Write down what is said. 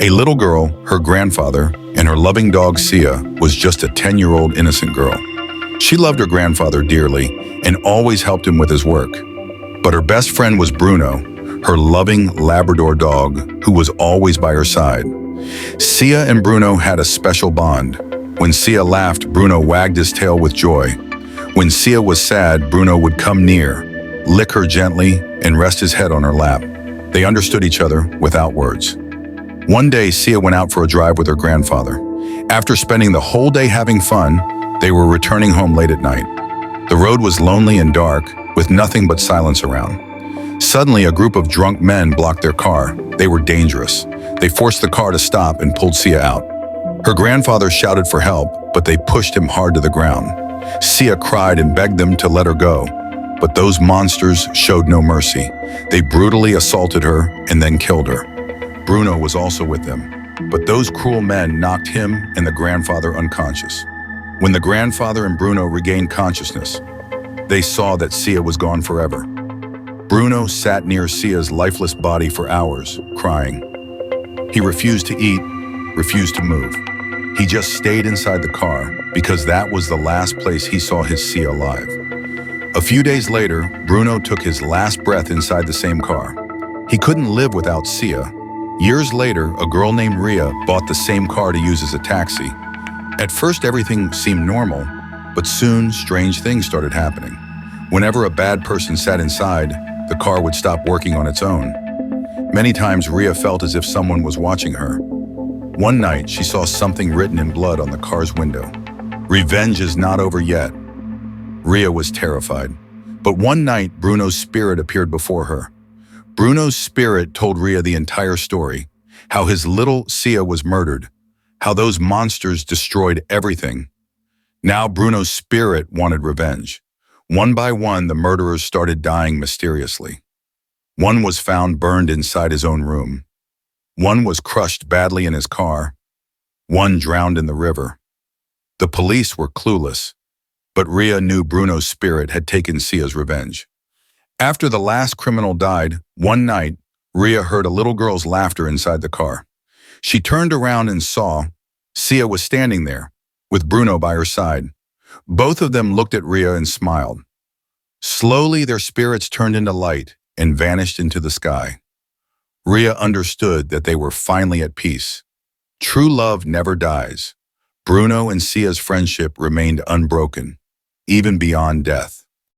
A little girl, her grandfather, and her loving dog Sia was just a 10-year-old innocent girl. She loved her grandfather dearly and always helped him with his work. But her best friend was Bruno, her loving Labrador dog who was always by her side. Sia and Bruno had a special bond. When Sia laughed, Bruno wagged his tail with joy. When Sia was sad, Bruno would come near, lick her gently, and rest his head on her lap. They understood each other without words. One day, Sia went out for a drive with her grandfather. After spending the whole day having fun, they were returning home late at night. The road was lonely and dark, with nothing but silence around. Suddenly, a group of drunk men blocked their car. They were dangerous. They forced the car to stop and pulled Sia out. Her grandfather shouted for help, but they pushed him hard to the ground. Sia cried and begged them to let her go. But those monsters showed no mercy. They brutally assaulted her and then killed her. Bruno was also with them, but those cruel men knocked him and the grandfather unconscious. When the grandfather and Bruno regained consciousness, they saw that Sia was gone forever. Bruno sat near Sia's lifeless body for hours, crying. He refused to eat, refused to move. He just stayed inside the car because that was the last place he saw his Sia alive. A few days later, Bruno took his last breath inside the same car. He couldn't live without Sia. Years later, a girl named Ria bought the same car to use as a taxi. At first, everything seemed normal, but soon strange things started happening. Whenever a bad person sat inside, the car would stop working on its own. Many times, Ria felt as if someone was watching her. One night, she saw something written in blood on the car's window. "Revenge is not over yet." Ria was terrified. But one night, Bruno's spirit appeared before her. Bruno's spirit told Ria the entire story, how his little Sia was murdered, how those monsters destroyed everything. Now Bruno's spirit wanted revenge. One by one, the murderers started dying mysteriously. One was found burned inside his own room. One was crushed badly in his car. One drowned in the river. The police were clueless, but Ria knew Bruno's spirit had taken Sia's revenge. After the last criminal died, one night, Ria heard a little girl's laughter inside the car. She turned around and saw Sia was standing there, with Bruno by her side. Both of them looked at Ria and smiled. Slowly, their spirits turned into light and vanished into the sky. Ria understood that they were finally at peace. True love never dies. Bruno and Sia's friendship remained unbroken, even beyond death.